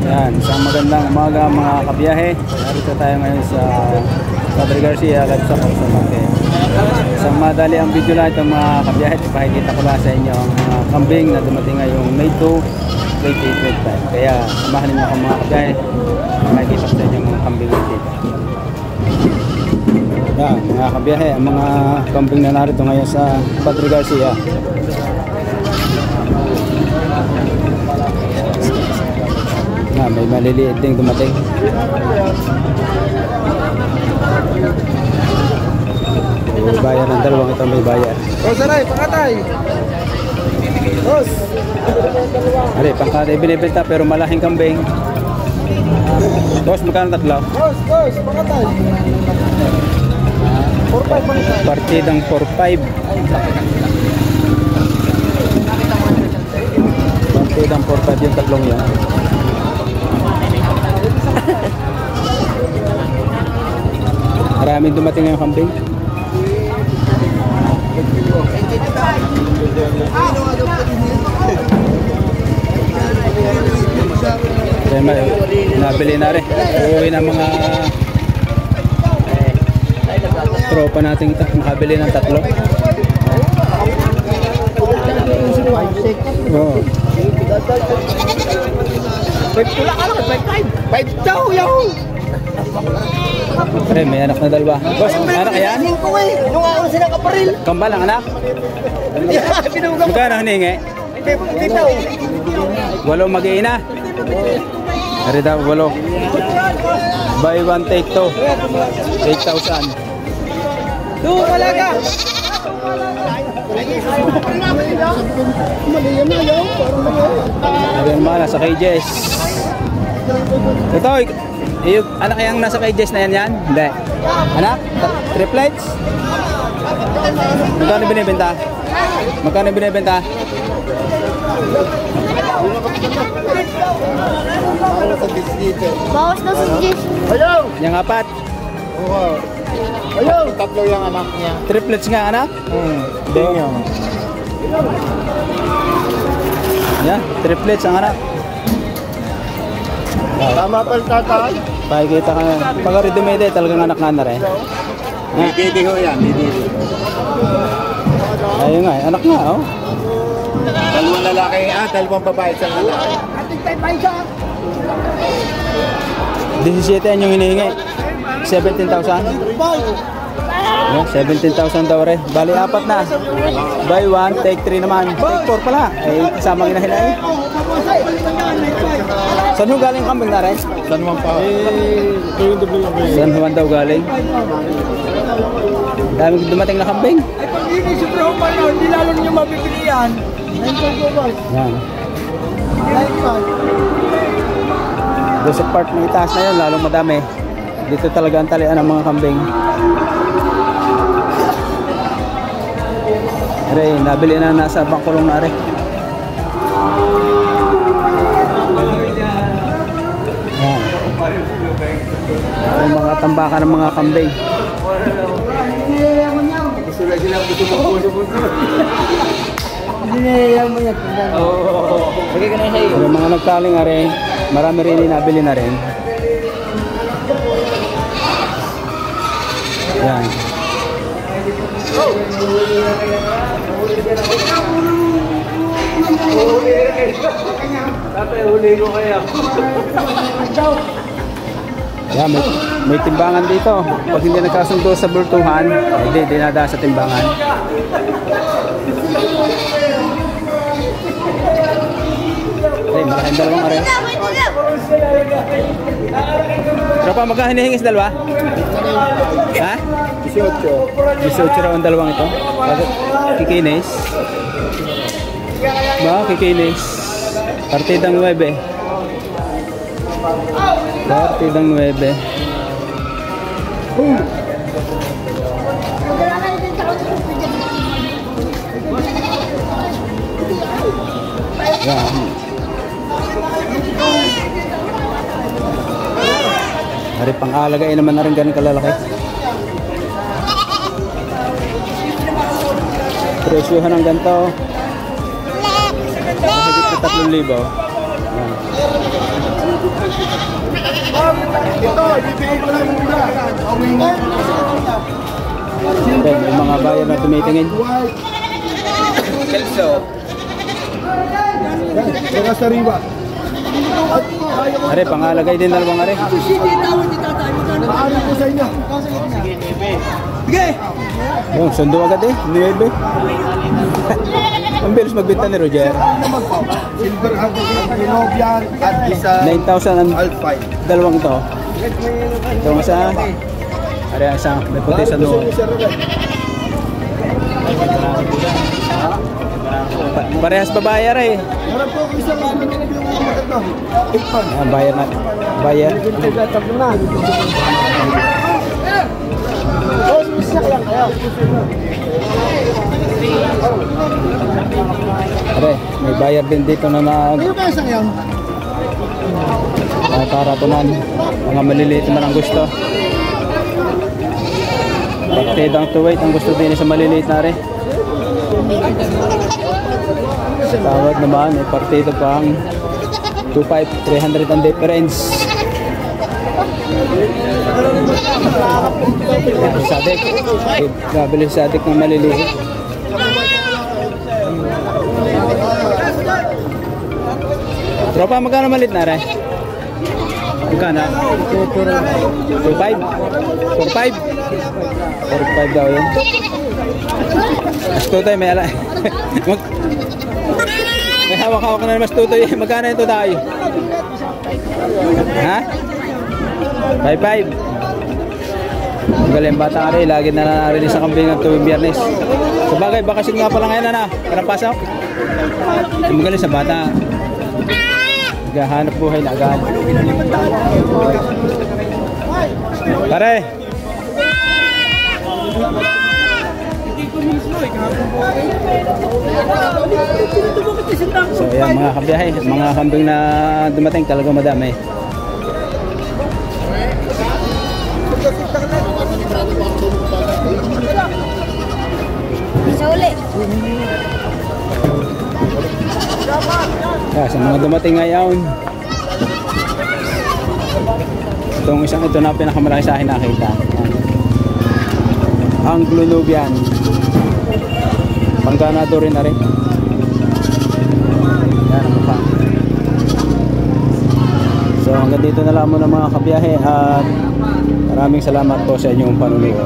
Yan, isang magandang umaga mga kabiyahe. Narito tayo ngayon sa Padre Garcia, Livestock sa Mate. Isang madali ang video lang ito mga kabiyahe. Ipakikita ko lang sa inyo ang mga kambing na dumating ngayong May 2, 2025. Kaya samahan niyo ako mga kabiyahe. Makikita ko sa inyo mga kambing dito. Yan, mga kabiyahe, ang mga kambing na narito ngayon sa Padre Garcia. May maliliit ding dumating. May bayar ng dalawang ito, may bayar. Saray, pakatay. Boss. Ari, pangkatay binibenta pero malaking kambing. Boss, magkano tatlo? Boss, pakatay. 4-5 man. Partidang 4-5. Partidang 4-5 yung tatlong yan. Maraming dumating ngayong kambing. Nabili na rin. Uuwi ng mga tropa natin ito. Makabili ng tatlo. Oo. 5 tulak ka lang, 5 daw, yaw! Pre, may anak na dalawa. Boss, anak yan? Yung ako sila kaparil. Kambal ang anak? Magkano hiningi? Dito. 8 mag-iina. Ari daw 8. Buy one take 2. 8,000. Doon talaga. Ari ang mga nasa cages. Ito, yung anak yung nasa cages na yan? Hindi. Anak? Triplets? Magkano binibenta? Magkano binibenta? Bawas daw sa Jess. Ayaw! Yung apat? Oo. Ayaw! Tatlo yung anak niya. Triplets nga anak? Bingo. Yan, triplets ang anak. Tama pala tatay. Pakikita ka na. Pag redumede, talagang anak nga na rin. Didi ho yan, didi. Ayun nga, anak nga oh. Dalawang lalaki, dalawang babae sa lalaki. 17 yan yung hinihingi. 17,000. Yeah, 17,000 daw rin. Bali, 4 na. Buy 1, take 3 naman. Take 4 pala. Eh, kasamang inahinay. Saan ho galing kambing na rin? San Juan pa. San Juan daw galing. Daming dumating na kambing. Ay, pag hindi sobrang pa na, hindi lalo nyo mabibili yan. 9.5. Yan. 9.5. Doon sa part ng itaas na yun, lalong madami. Dito talaga ang talian ng mga kambing. Aray, nabili na nasa bangkulong na rin. Yan. Yung mga tambakan ng mga kambing. Gusto na sila gusto mo. Dinayayang mo yan. Oo. Sige ka na siya. Yung mga nagtaling na rin, marami rin nabili na rin. Yan. Huli ko kaya. Yan, may timbangan dito. Pag hindi nagkasundo sa bultuhan, hindi dinadaan sa timbangan. Okay, malaking dalawang are. So pa, magkano hinihingis dalawa? Ha? 18. 18 raw ang dalawang ito. Kikinis. Ba, kikinis. Partidang 9. Partidang 9. Yan. Hari pang-alagay naman na rin ganun kalalaki. Presyohan ng ganito. Mahigit na 3,000. Ito, ibibigay ko lang muna. Okay, may mga buyer na tumitingin. Kelso. Saka sariwa. Are, pangalagay din dalawang are. Paano po sa inyo? Sige! Yung sundo agad eh, 9. Ang bilis magbenta ni Roger. Silver Hagonovian at isa 9,000 ang Alpine. dalawang to. Ito ang isa. Are ang isa, may puti sa noon. Parehas babae are eh. Meron po isang maganda. Bayar na. Bayar. Are, may bayar din dito na Ano ba isang yan? karatunan. Mga maliliit naman ang gusto. Partidang to wait ang gusto din sa maliliit na rin. Sa tawad naman, may partido pang 2.5, 300 ang difference. Sadik. Gabili sa sadik ng maliliit. Tropa, magkano malit na rin? Magkano? 2.5? 4.5? 4.5 daw yun. Mas tutoy, may ala. May hawak-hawak na mas tutoy. Magkano ito tayo? Ha? 5.5. Ang galing bata ka rin. Lagi na narinig sa kambing ng tuwing biyernes. Sabagay, bakasyon nga pala ngayon na. Parang pasok. Ang galing sa bata. Naghahanap buhay na agad. Pare! So yan mga kabiyahe, mga kambing na dumating talagang madami. Sa uli. Sa mga dumating ngayon, itong isang ito na pinakamalaki sa akin nakita. Ang Anglo-Nubian. Pangganado rin na rin. Yan ang mukha. So hanggang dito na lang muna mga kabiyahe at maraming salamat po sa inyong panunood.